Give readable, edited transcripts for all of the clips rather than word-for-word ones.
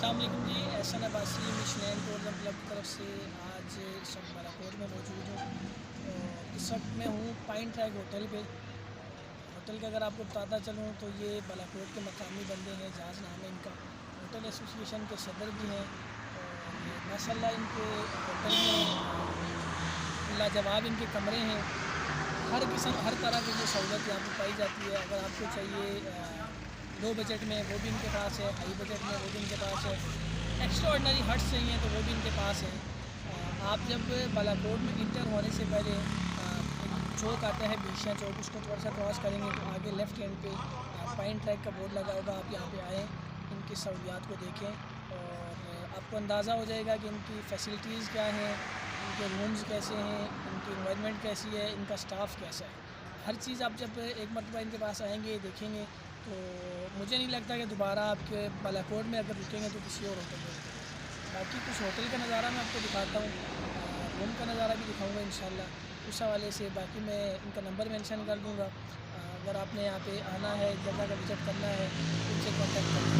السلام علیکم جی، احسن Abbasi مشنین tourism club کی طرف سے آج اس وقت بالاکوٹ میں موجود ہوں اور اس وقت میں ہوں پائن ٹریک ہوٹل پہ. ہوٹل کا اگر آپ کو بتاتا چلوں تو یہ بالاکوٹ کے مقامی بندے ہیں، جہاز نام ہے ان کا. ہوٹل ایسوسیشن کے صدر بھی ہیں اور ماشاء اللہ ان کے ہوٹل میں لاجواب ان کے کمرے ہیں. ہر طرح کی جو سہولت یہاں پہ پائی جاتی ہے. اگر آپ کو چاہیے لو بجٹ میں وہ بھی ان کے پاس ہے، ہائی بجٹ میں وہ بھی ان کے پاس ہے. ایکسٹرا آرڈنری ہٹس چاہیے تو وہ بھی ان کے پاس ہیں. آپ جب بالاکوٹ میں انٹر ہونے سے پہلے ایک چوک آتا ہے بیشیا چوک، اس کو تھوڑا سا کراس کریں گے تو آگے لیفٹ ہینڈ پہ پائن ٹریک کا بورڈ لگا ہوگا. آپ یہاں پہ آئیں، ان کی سہولیات کو دیکھیں اور آپ کو اندازہ ہو جائے گا کہ ان کی فیسلٹیز کیا ہیں، ان کے رومز کیسے ہیں، ان کی انوائرمنٹ کیسی ہے، ان کا سٹاف کیسا ہے. ہر چیز آپ جب ایک مرتبہ ان کے پاس آئیں گے دیکھیں گے تو مجھے نہیں لگتا کہ دوبارہ آپ کے بالاکوٹ میں اگر رکیں گے تو کسی اور ہوٹل میں رکیں گے. باقی کچھ ہوٹل کا نظارہ میں آپ کو دکھاتا ہوں، روم کا نظارہ بھی دکھاؤں گا انشاءاللہ. اس حوالے سے باقی میں ان کا نمبر مینشن کر دوں گا. اگر آپ نے یہاں پہ آنا ہے، جگہ کا وزٹ کرنا ہے، ان سے کانٹیکٹ کرنا.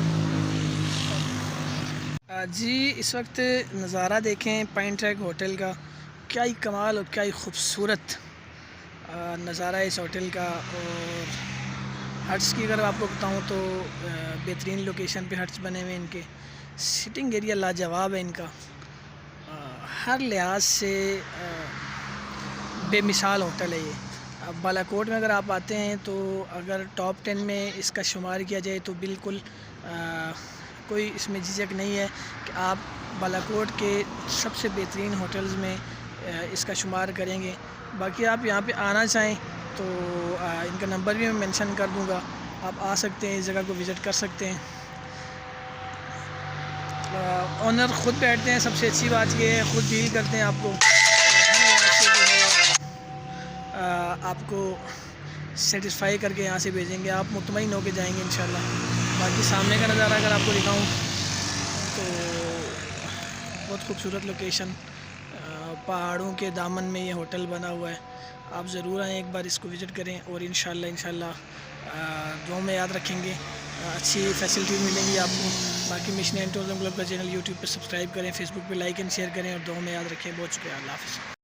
جی اس وقت نظارہ دیکھیں پائن ٹریک ہوٹل کا، کیا ہی کمال اور کیا ہی خوبصورت نظارہ ہے اس ہوٹل کا. اور ہٹس کی اگر آپ کو بتاؤں تو بہترین لوکیشن پہ ہٹس بنے ہوئے. ان کے سٹنگ ایریا لاجواب ہے ان کا، ہر لحاظ سے بے مثال ہوٹل ہے یہ. اب بالاکوٹ میں اگر آپ آتے ہیں تو اگر ٹاپ 10 میں اس کا شمار کیا جائے تو بالکل کوئی اس میں جھجک نہیں ہے کہ آپ بالاکوٹ کے سب سے بہترین ہوٹلز میں اس کا شمار کریں گے. باقی آپ یہاں پہ آنا چاہیں تو ان کا نمبر بھی میں مینشن کر دوں گا، آپ آ سکتے ہیں، اس جگہ کو وزٹ کر سکتے ہیں. آنر خود بیٹھتے ہیں، سب سے اچھی بات یہ ہے خود ڈیل کرتے ہیں آپ کو، آپ کو سیٹسفائی کر کے یہاں سے بھیجیں گے، آپ مطمئن ہو کے جائیں گے انشاءاللہ. باقی سامنے کا نظارہ اگر آپ کو دکھاؤں تو بہت خوبصورت لوکیشن، پہاڑوں کے دامن میں یہ ہوٹل بنا ہوا ہے. آپ ضرور آئیں، ایک بار اس کو وزٹ کریں اور انشاءاللہ دعاؤں میں یاد رکھیں گے. اچھی فیسلٹیز ملیں گی آپ کو. باقی مشنین ٹورزم کلب کا چینل یوٹیوب پہ سبسکرائب کریں، فیس بک پہ لائک اینڈ شیئر کریں اور دعاؤں میں یاد رکھیں. بہت شکریہ، اللہ حافظ.